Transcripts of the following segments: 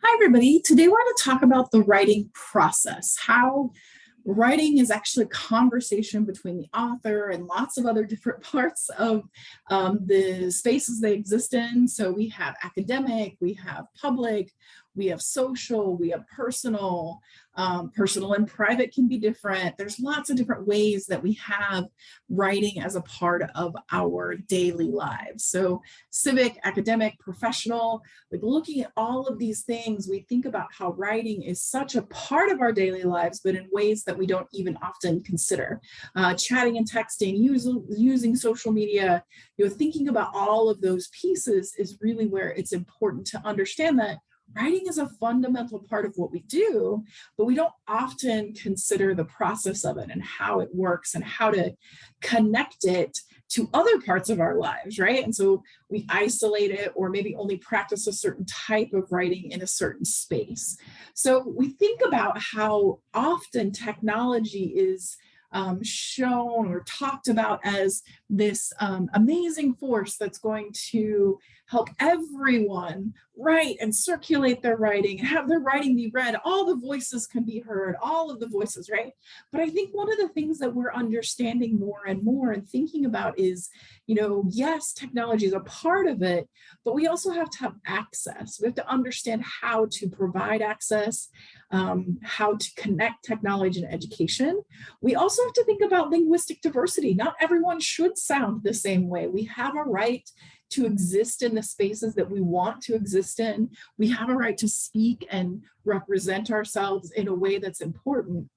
Hi, everybody. Today we're going to talk about the writing process, how writing is actually a conversation between the author and lots of other different parts of the spaces they exist in. So we have academic, we have public, we have social, we have personal. Personal and private can be different. There's lots of different ways that we have writing as a part of our daily lives. So civic, academic, professional, like looking at all of these things, we think about how writing is such a part of our daily lives, but in ways that we don't even often consider. Chatting and texting, using social media, thinking about all of those pieces is really where it's important to understand that writing is a fundamental part of what we do, but we don't often consider the process of it and how it works and how to connect it to other parts of our lives, right? And so we isolate it or maybe only practice a certain type of writing in a certain space. So we think about how often technology is shown or talked about as this amazing force that's going to help everyone write and circulate their writing, have their writing be read, all the voices can be heard, all of the voices, right? But I think one of the things that we're understanding more and more and thinking about is, yes, technology is a part of it, but we also have to have access. We have to understand how to provide access, how to connect technology and education. We also have to think about linguistic diversity. Not everyone should sound the same way. We have a right to exist in the spaces that we want to exist in. We have a right to speak and represent ourselves in a way that's important.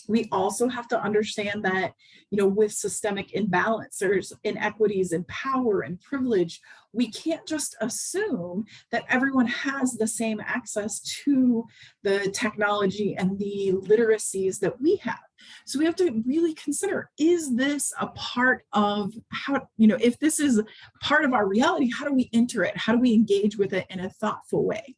We also have to understand that, with systemic imbalance, there's inequities in power and privilege. We can't just assume that everyone has the same access to the technology and the literacies that we have. So we have to really consider, is this a part of how, if this is part of our reality, how do we enter it? How do we engage with it in a thoughtful way,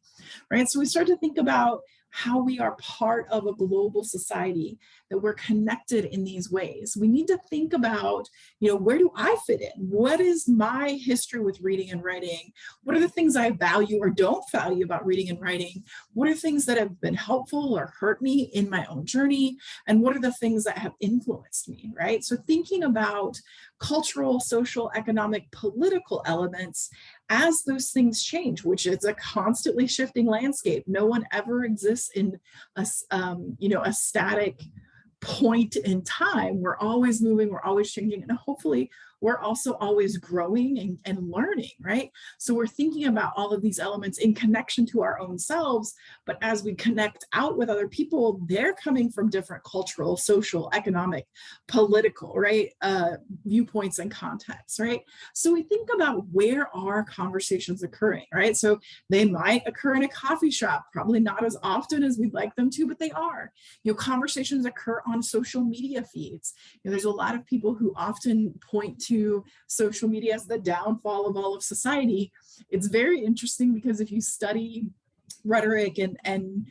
right? So we start to think about how we are part of a global society, that we're connected in these ways. We need to think about, where do I fit in? What is my history with reading and writing? What are the things I value or don't value about reading and writing? What are things that have been helpful or hurt me in my own journey? And what are the things that have influenced me, right? So thinking about cultural, social, economic, political elements as those things change, which is a constantly shifting landscape. No one ever exists in a static point in time. We're always moving, we're always changing, and hopefully we're also always growing and learning, right? So we're thinking about all of these elements in connection to our own selves, but as we connect out with other people, they're coming from different cultural, social, economic, political, right, viewpoints and contexts, right? So we think about where are conversations occurring, right? So they might occur in a coffee shop, probably not as often as we'd like them to, but they are. Conversations occur on social media feeds. There's a lot of people who often point to social media as the downfall of all of society. It's very interesting because if you study rhetoric and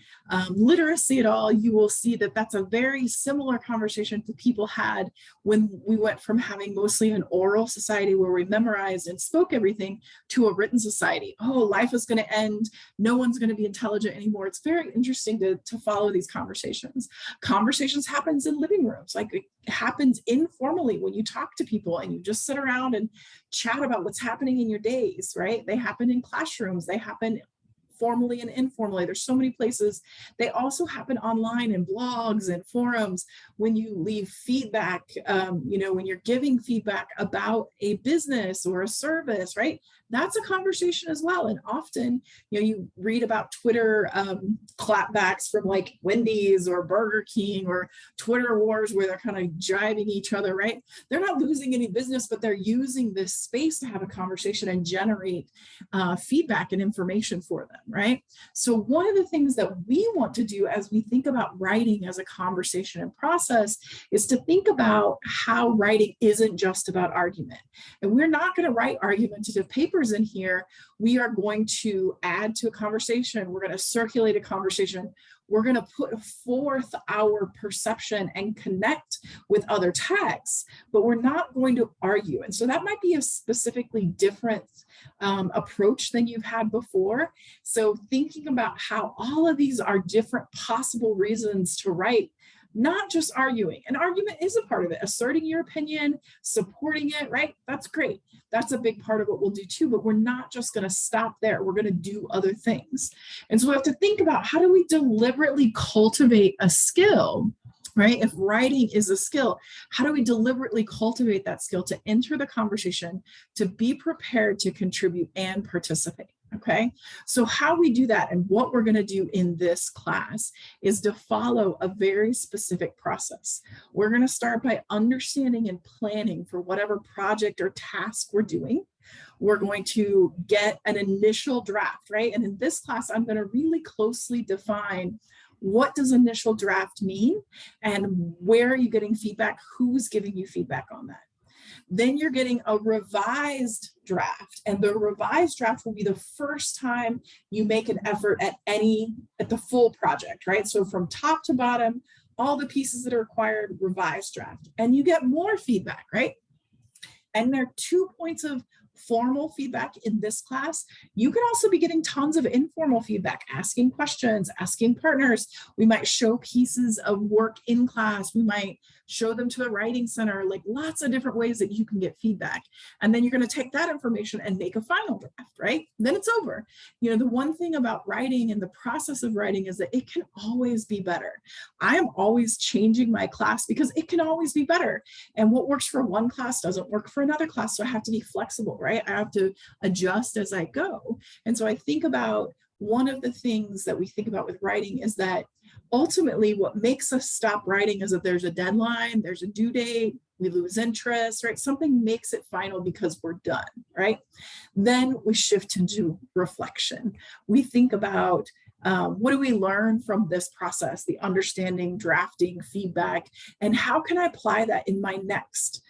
literacy at all, you will see that that's a very similar conversation that people had when we went from having mostly an oral society where we memorized and spoke everything to a written society. Oh, life is going to end. No one's going to be intelligent anymore. It's very interesting to follow these conversations. Conversations happens in living rooms, like it happens informally when you talk to people and you just sit around and chat about what's happening in your days, right? They happen in classrooms. They happen formally and informally. There's so many places. They also happen online in blogs and forums when you leave feedback, when you're giving feedback about a business or a service, right? That's a conversation as well. And often, you read about Twitter clapbacks from like Wendy's or Burger King or Twitter wars where they're kind of jiving each other, right? They're not losing any business, but they're using this space to have a conversation and generate feedback and information for them, right? So one of the things that we want to do as we think about writing as a conversation and process is to think about how writing isn't just about argument. And we're not going to write argumentative papers in here. We are going to add to a conversation. We're going to circulate a conversation. We're going to put forth our perception and connect with other texts, but we're not going to argue. And so that might be a specifically different approach than you've had before. So thinking about how all of these are different possible reasons to write, not just arguing. An argument is a part of it, asserting your opinion, supporting it, right? That's great. That's a big part of what we'll do too, but we're not just going to stop there. We're going to do other things. And so we have to think about, how do we deliberately cultivate a skill, right? If writing is a skill, how do we deliberately cultivate that skill to enter the conversation, to be prepared to contribute and participate? Okay, so how we do that and what we're going to do in this class is to follow a very specific process. We're going to start by understanding and planning for whatever project or task we're doing. We're going to get an initial draft, right? And in this class, I'm going to really closely define, what does initial draft mean and where are you getting feedback? Who's giving you feedback on that? Then you're getting a revised draft, and the revised draft will be the first time you make an effort at the full project, right? So from top to bottom, all the pieces that are required, revised draft, and you get more feedback, right? And there are 2 points of formal feedback in this class. You can also be getting tons of informal feedback, asking questions, asking partners. We might show pieces of work in class. We might show them to a writing center, like lots of different ways that you can get feedback. And then you're going to take that information and make a final draft, right? Then it's over. You know, the one thing about writing and the process of writing is that it can always be better. I am always changing my class because it can always be better. And what works for one class doesn't work for another class. So I have to be flexible, right? I have to adjust as I go. And so I think about, one of the things that we think about with writing is that ultimately what makes us stop writing is that there's a deadline, there's a due date, we lose interest, right? Something makes it final because we're done, right? Then we shift into reflection. We think about, what do we learn from this process, the understanding, drafting, feedback, and how can I apply that in my next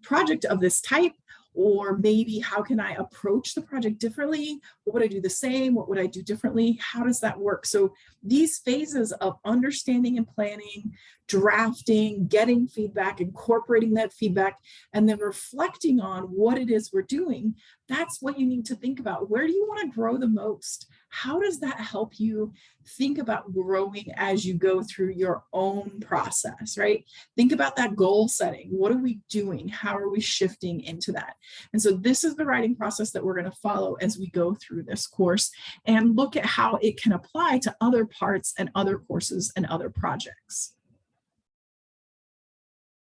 project of this type? Or maybe how can I approach the project differently? What would I do the same? What would I do differently? How does that work? So these phases of understanding and planning, drafting, getting feedback, incorporating that feedback, and then reflecting on what it is we're doing, that's what you need to think about. Where do you want to grow the most? How does that help you think about growing as you go through your own process, right? Think about that goal setting. What are we doing? How are we shifting into that? And so this is the writing process that we're going to follow as we go through this course and look at how it can apply to other parts and other courses and other projects.